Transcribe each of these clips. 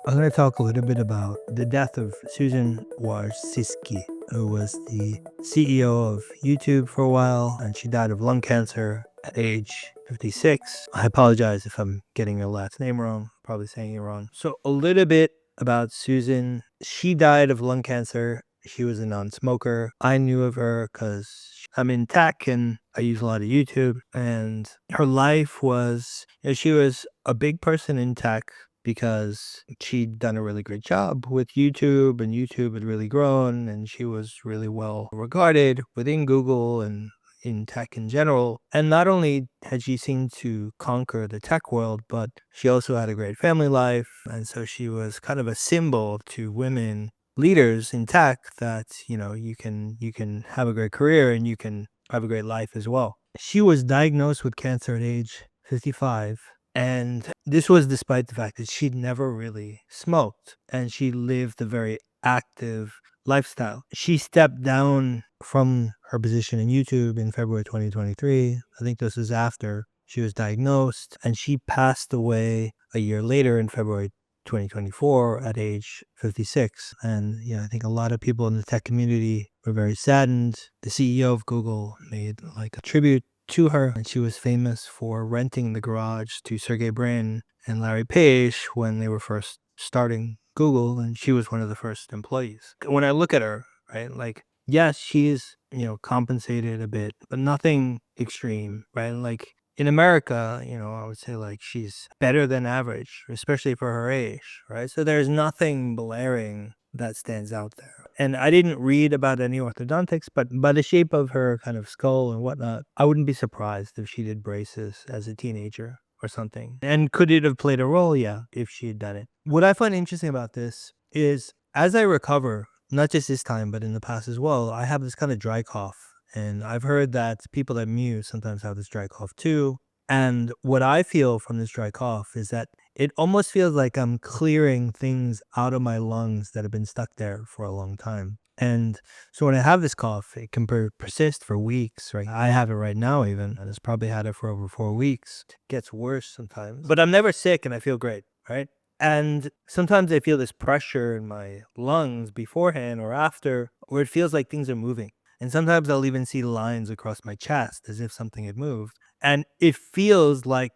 I'm going to talk a little bit about the death of Susan Wojcicki, who was the CEO of YouTube for a while, and she died of lung cancer at age 56. I apologize if I'm getting her last name wrong, probably saying it wrong. So, a little bit about Susan. She died of lung cancer. She was a non-smoker. I knew of her because I'm in tech and I use a lot of YouTube. And her life was, she was a big person in tech because she'd done a really great job with YouTube and YouTube had really grown and she was really well regarded within Google and in tech in general. And not only had she seemed to conquer the tech world, but she also had a great family life. And so she was kind of a symbol to women leaders in tech that, you can have a great career and you can have a great life as well. She was diagnosed with cancer at age 55. And this was despite the fact that she'd never really smoked and she lived a very active lifestyle. She stepped down from her position in YouTube in February 2023. I think this is after she was diagnosed, and she passed away a year later in February 2024 at age 56. And I think a lot of people in the tech community were very saddened. The CEO of Google made like a tribute to her, and she was famous for renting the garage to Sergey Brin and Larry Page when they were first starting Google, and she was one of the first employees. When I look at her, right, like, yes, she's, compensated a bit, but nothing extreme, right? Like in America, I would say like she's better than average, especially for her age, right? So there's nothing blaring that stands out there. And I didn't read about any orthodontics, but by the shape of her kind of skull and whatnot, I wouldn't be surprised if she did braces as a teenager or something. And could it have played a role? Yeah, if she had done it. What I find interesting about this is as I recover, not just this time, but in the past as well, I have this kind of dry cough. And I've heard that people that mute sometimes have this dry cough too. And what I feel from this dry cough is that it almost feels like I'm clearing things out of my lungs that have been stuck there for a long time. And so when I have this cough, it can persist for weeks, right? I have it right now even, and it's probably had it for over 4 weeks. It gets worse sometimes, but I'm never sick and I feel great, right? And sometimes I feel this pressure in my lungs beforehand or after, where it feels like things are moving. And sometimes I'll even see lines across my chest as if something had moved. And it feels like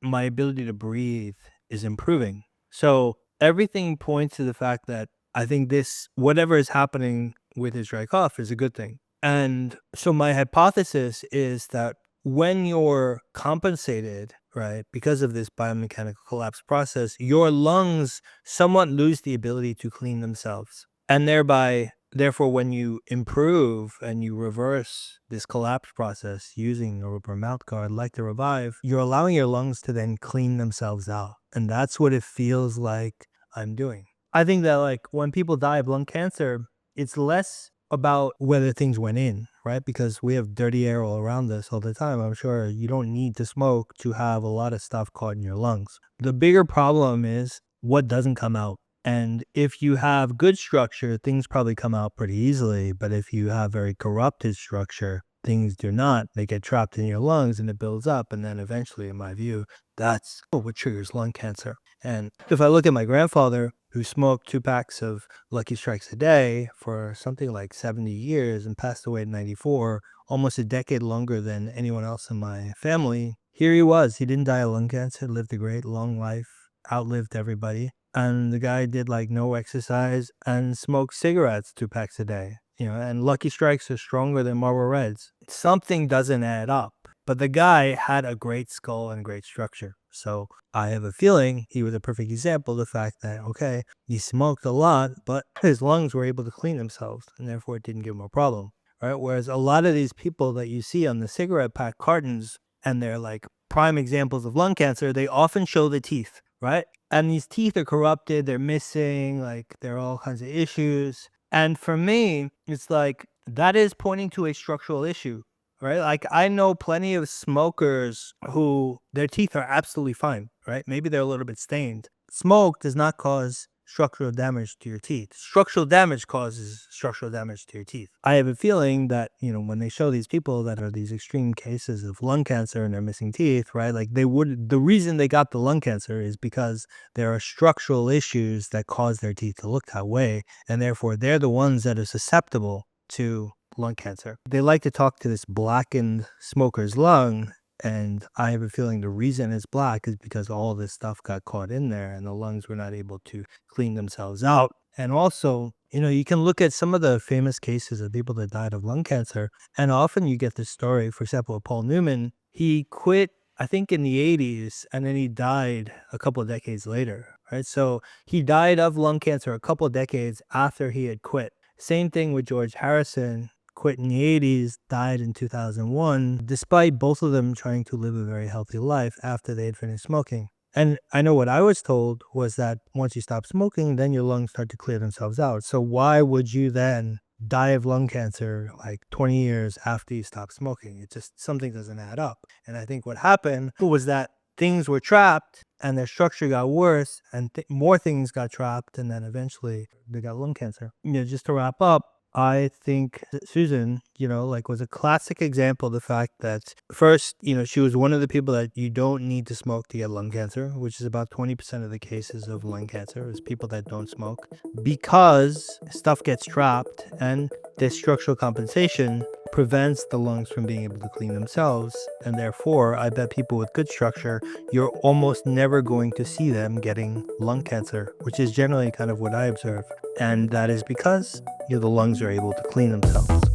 my ability to breathe is improving. So everything points to the fact that I think whatever is happening with his dry cough is a good thing. And so my hypothesis is that when you're compensated, right, because of this biomechanical collapse process, your lungs somewhat lose the ability to clean themselves. And therefore, when you improve and you reverse this collapse process using a rubber mouth guard like the Revive, you're allowing your lungs to then clean themselves out. And that's what it feels like I'm doing. I think that like when people die of lung cancer, it's less about whether things went in, right? Because we have dirty air all around us all the time. I'm sure you don't need to smoke to have a lot of stuff caught in your lungs. The bigger problem is what doesn't come out. And if you have good structure, things probably come out pretty easily. But if you have very corrupted structure, things do not. They get trapped in your lungs and it builds up. And then eventually, in my view, that's what triggers lung cancer. And if I look at my grandfather, who smoked 2 packs of Lucky Strikes a day for something like 70 years and passed away at 94, almost a decade longer than anyone else in my family, here he was. He didn't die of lung cancer, lived a great long life, outlived everybody. And the guy did like no exercise and smoked cigarettes 2 packs a day. And Lucky Strikes are stronger than Marlboro Reds. Something doesn't add up. But the guy had a great skull and great structure. So I have a feeling he was a perfect example of the fact that, okay, he smoked a lot, but his lungs were able to clean themselves, and therefore it didn't give him a problem, right? Whereas a lot of these people that you see on the cigarette pack cartons, and they're like prime examples of lung cancer, they often show the teeth, right? And these teeth are corrupted, they're missing, like there are all kinds of issues. And for me, it's like that is pointing to a structural issue. Right? Like I know plenty of smokers who their teeth are absolutely fine, right? Maybe they're a little bit stained. Smoke does not cause structural damage to your teeth. Structural damage causes structural damage to your teeth. I have a feeling that, when they show these people that are these extreme cases of lung cancer and they're missing teeth, right? Like the reason they got the lung cancer is because there are structural issues that cause their teeth to look that way. And therefore they're the ones that are susceptible to lung cancer. They like to talk to this blackened smoker's lung. And I have a feeling the reason it's black is because all this stuff got caught in there and the lungs were not able to clean themselves out. And also, you can look at some of the famous cases of people that died of lung cancer, and often you get this story. For example, Paul Newman, he quit, I think, in the 80s, and then he died a couple of decades later, right? So he died of lung cancer a couple of decades after he had quit. Same thing with George Harrison. Quit in the 80s, died in 2001, despite both of them trying to live a very healthy life after they had finished smoking. And I know what I was told was that once you stop smoking, then your lungs start to clear themselves out. So why would you then die of lung cancer like 20 years after you stop smoking? It just, something doesn't add up. And I think what happened was that things were trapped and their structure got worse and more things got trapped, and then eventually they got lung cancer. Just to wrap up, I think Susan, was a classic example of the fact that first, she was one of the people that you don't need to smoke to get lung cancer, which is about 20% of the cases of lung cancer is people that don't smoke, because stuff gets trapped and this structural compensation prevents the lungs from being able to clean themselves. And therefore, I bet people with good structure, you're almost never going to see them getting lung cancer, which is generally kind of what I observe. And that is because the lungs are able to clean themselves.